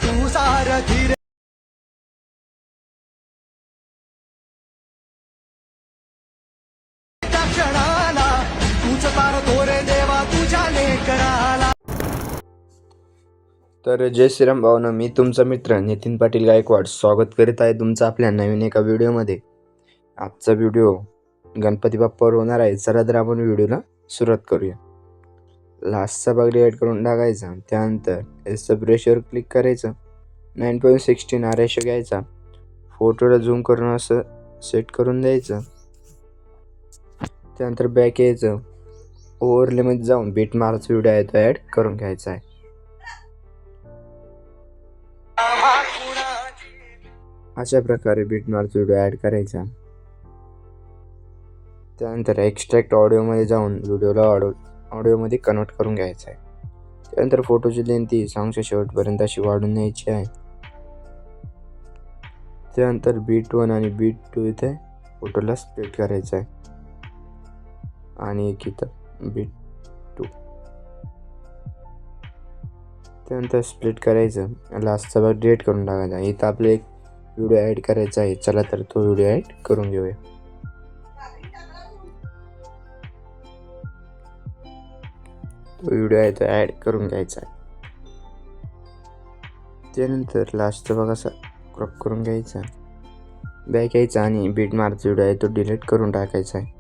तू सारथी रे त्या क्षणाला तूच तारतो रे देवा तुझ्या लेकराला. तर जय श्रीराम भावना, मी तुमचा मित्र नितीन पाटील गायकवाड स्वागत करीत आहे तुमचं आपल्या नवीन एका व्हिडिओमध्ये. आजचा व्हिडिओ गणपती बाप्पावर होणार आहे. चला तर आपण व्हिडिओला सुरुवात करूया. लास्टचा भाग डिलीट करून टाकायचा. त्यानंतर एसच्या ब्रशवर क्लिक करायचं. 9.16 हा रेशो घ्यायचा. फोटोला झूम करून असं सेट करून द्यायचं. त्यानंतर बॅक यायचं. ओव्हरलेमध्ये जाऊन बीट मार्कचा व्हिडिओ आहे तो ॲड करून घ्यायचा आहे. अशा प्रकारे बीट मार्कचा व्हिडिओ ॲड करायचा. त्यानंतर एक्स्ट्रॅक्ट ऑडिओमध्ये जाऊन व्हिडिओला ऑडिओमध्ये कन्वर्ट करून घ्यायचा आहे. त्यानंतर फोटोची लेंथ ही सॉंगच्या शेवटपर्यंत अशी वाढून न्यायची आहे. त्यानंतर बीट 1 आणि बीट 2 इथे फोटोला स्प्लिट करायचा आहे आणि एक इथं बीट 2. त्यानंतर स्प्लिट करायचं. लास्टचा भाग डिलीट करून टाकायचा. इथं आपलं एक व्हिडिओ ॲड करायचा आहे. चला तर तो व्हिडिओ ॲड करून घेऊया. तो व्हिडिओ आहे तो ॲड करून घ्यायचा आहे. त्यानंतर लास्टचा भाग असा क्रॉप करून घ्यायचा. बॅक यायचा आणि बीट मार्कचा व्हिडिओ आहे तो डिलीट करून टाकायचा आहे.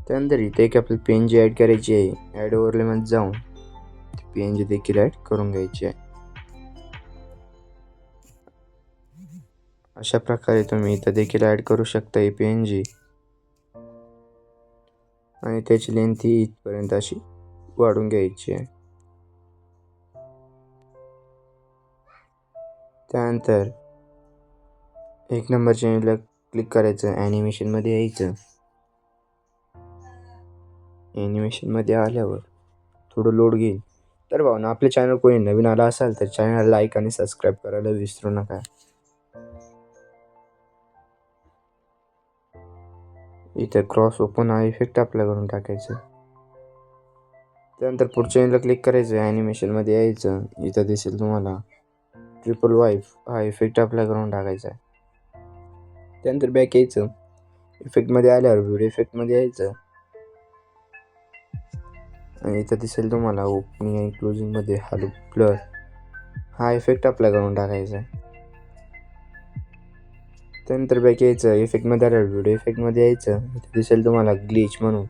त्यानंतर इथे एक आपली PNG ॲड करायची आहे. ॲड ओव्हरलेमध्ये जाऊन PNG देखील ॲड करून घ्यायची आहे. अशा प्रकारे तुम्ही इथं देखील ॲड करू शकता ही PNG आणि त्याची लेंथ ही इथपर्यंत अशी वाढून घ्यायची आहे. त्यानंतर 1 नंबर चॅनलला क्लिक करायचं. ॲनिमेशनमध्ये यायचं. ॲनिमेशनमध्ये आल्यावर थोडं लोड घेईल. तर भावना, आपल्या चॅनल कोणी नवीन आला असाल तर चॅनलला लाईक आणि सबस्क्राईब करायला विसरू नका. इथे क्रॉस ओपन हा इफेक्ट अप्लाय करून टाकायचं. त्यानंतर पुढच्या चॅनलला क्लिक करायचं. ॲनिमेशनमध्ये यायचं. इथं दिसेल तुम्हाला ट्रिपल वाईफ हा इफेक्ट अप्लाय करून टाकायचा आहे. त्यानंतर बॅक यायचं. इफेक्टमध्ये आल्यावर व्हिडिओ इफेक्टमध्ये यायचं आणि इथं दिसेल तुम्हाला ओपनिंग आणि क्लोजिंगमध्ये हॅलो ब्लर हा इफेक्ट अप्लाय करून टाकायचा आहे. त्यानंतर बॅक यायचं. इफेक्टमध्ये आल्यावर व्हिडिओ इफेक्टमध्ये यायचं. इथं दिसेल तुम्हाला ग्लिच म्हणून.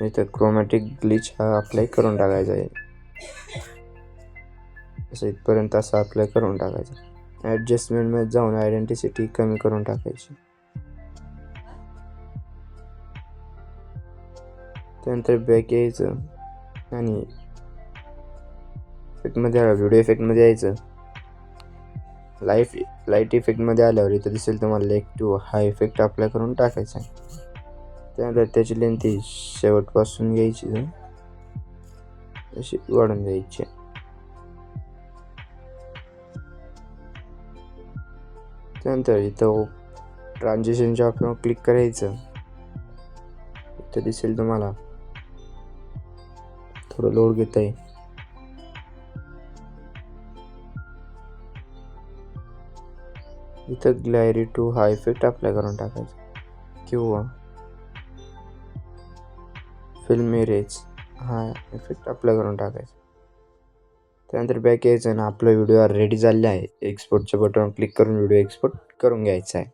इथं क्रोमॅटिक ग्लिच हा अप्लाय करून टाकायचा आहे. असं इथपर्यंत असं अप्लाय करून टाकायचं. ॲडजस्टमेंटमध्ये जाऊन आयडेंटिसिटी कमी करून टाकायची. त्यानंतर बॅक यायचं आणि इफेक्टमध्ये आल्यावर व्हिडिओ इफेक्टमध्ये यायचं. लाईट इफेक्टमध्ये आल्यावर इथं दिसेल तुम्हाला लेक 2 हा इफेक्ट अप्लाय करून टाकायचा आहे. त्यानंतर त्याची लेंथ ही शेवटपासून घ्यायची अशी वाढून द्यायची. त्यानंतर इथं ट्रान्झिशनच्या ऑप्शनवर क्लिक करायचं. इथं दिसेल तुम्हाला थोडं लोड घेत आहे. इथं ग्लॅरी 2 हा इफेक्ट अप्लाय करून टाकायचा किंवा फिल्म इरेज हा इफेक्ट अप्लाय करून टाकायचा. त्यानंतर बॅक यायचं आणि आपला व्हिडिओ रेडी झालेला आहे. एक्सपोर्टच्या बटनवर क्लिक करून व्हिडिओ एक्सपोर्ट करून घ्यायचा आहे.